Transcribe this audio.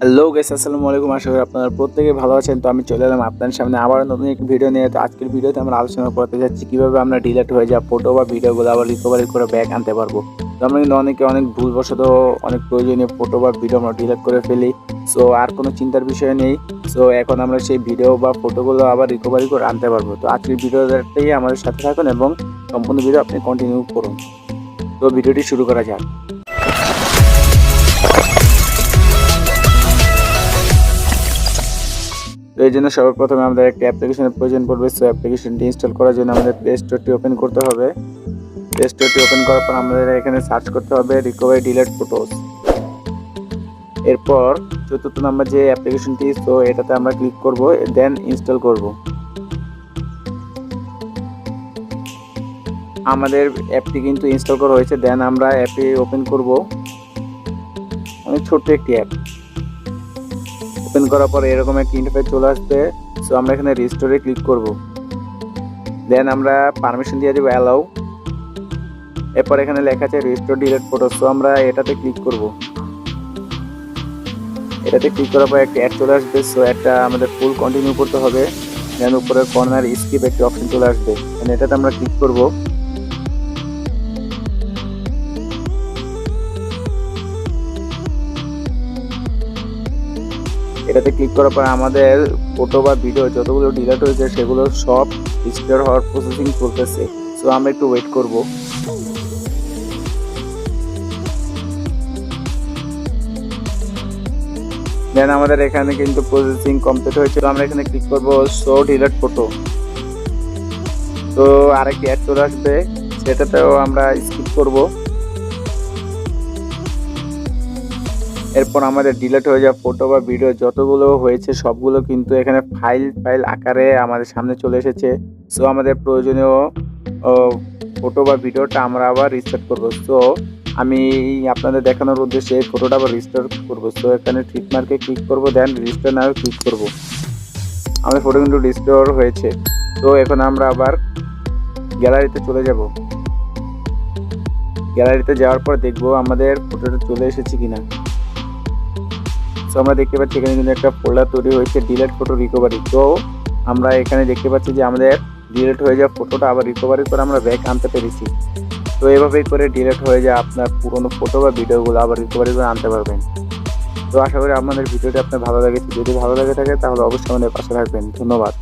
Hello guys, আসসালামু আলাইকুম। আশা করি আপনারা প্রত্যেকে ভালো আছেন। তো আমি চলে এলাম আপনার সামনে আবার নতুন একটি ভিডিও নিয়ে। তো আজকের ভিডিওতে আমরা আলোচনা করতে যাচ্ছি কিভাবে আমরা ডিলিট হয়ে যাওয়া ফটো বা ভিডিওগুলো আবার রিকভারি করে ব্যাক আনতে পারবো। তো আমরা কিন্তু অনেকে অনেক ভুলবশত অনেক প্রয়োজনীয় ফটো বা ভিডিও আমরা ডিলিট করে ফেলি। সো আর কোনো চিন্তার বিষয় নেই। সো এখন আমরা সেই ভিডিও বা ফটোগুলো আবার রিকভারি করে আনতে পারবো। তো আজকের ভিডিওটাই আমাদের সাথে থাকুন এবং সম্পূর্ণ ভিডিও আপনি কন্টিনিউ করুন। তো ভিডিওটি শুরু করা যাক। তো এই জন্য সর্বপ্রথমে আমাদের একটা অ্যাপ্লিকেশনের প্রয়োজন পড়বে। সো অ্যাপ্লিকেশনটি ইনস্টল করার জন্য আমাদের প্লে স্টোরটি ওপেন করতে হবে। প্লে স্টোরটি ওপেন করার পর আমাদের এখানে সার্চ করতে হবে রিকভারি ডিলিট ফটোস। এরপর চতুর্থ নাম্বার যে অ্যাপ্লিকেশনটি, সো এটাতে আমরা ক্লিক করব, দেন ইনস্টল করব। আমাদের অ্যাপটি কিন্তু ইনস্টল করা হয়েছে। দেন আমরা অ্যাপটি ওপেন করব। অনেক ছোট্ট একটি অ্যাপ। ওপেন করার পর এরকম একটা ইন্টারফেস চলে আসবে। সো আমরা এখানে রিস্টোরে ক্লিক করব। দেন আমরা পারমিশন দিয়ে দেবো অ্যালাউ। এরপর এখানে লেখা আছে রিস্টোর ডিলিট ফটো। সো আমরা এটাতে ক্লিক করব। এটাতে ক্লিক করার পর একটা অ্যাড চলে আসবে। সো একটা আমাদের ফুল কন্টিনিউ করতে হবে। দেন উপরে কর্নার স্কিপ একটি অপশন চলে আসবে। এটাতে আমরা ক্লিক করব। এটাতে ক্লিক করার পর আমাদের ফটো বা ভিডিও যতগুলো ডিলিট হয়েছে সেগুলো সব রিস্টোর হওয়ার প্রসেসিং চলতেছে। সো আমরা একটু ওয়েট করব। দেন আমাদের এখানে কিন্তু প্রসেসিং কমপ্লিট হয়েছে। তো আমরা এখানে ক্লিক করব শো ডিলিট ফটো। তো আরেকটি অ্যাড চলে আসবে, সেটাতেও আমরা স্কিপ করব। এরপর আমাদের ডিলিট হয়ে যাওয়া ফটো বা ভিডিও যতগুলো হয়েছে সবগুলো কিন্তু এখানে ফাইল ফাইল আকারে আমাদের সামনে চলে এসেছে। সো আমাদের প্রয়োজনীয় ফটো বা ভিডিওটা আমরা আবার রিস্টোর করব। সো আমি আপনাদের দেখানোর উদ্দেশ্যে এই ফটোটা আবার রিস্টোর করব। সো এখানে ট্রিক মার্কে ক্লিক করব, দেন রিস্টোর নাও ক্লিক করব। আমাদের ফটো কিন্তু রিস্টোর হয়েছে। তো এখন আমরা আবার গ্যালারিতে চলে যাব। গ্যালারিতে যাওয়ার পর দেখব আমাদের ফটোটা চলে এসেছে কিনা। সো আমরা দেখতে পাচ্ছি এখানে কিন্তু একটা ফোল্ডার তৈরি হয়েছে ডিলিট ফটো রিকভারি। তো আমরা এখানে দেখতে পাচ্ছি যে আমাদের ডিলিট হয়ে যাওয়া ফটোটা আবার রিকভারি করে আমরা ব্যাক আনতে পেরেছি। তো এভাবেই করে ডিলিট হয়ে যায় আপনার পুরনো ফটো বা ভিডিওগুলো আবার রিকভারি করে আনতে পারবেন। তো আশা করি আপনাদের ভিডিওটি আপনার ভালো লেগেছে। যদি ভালো লেগে থাকে তাহলে অবশ্যই আমাদের পাশে থাকবেন। ধন্যবাদ।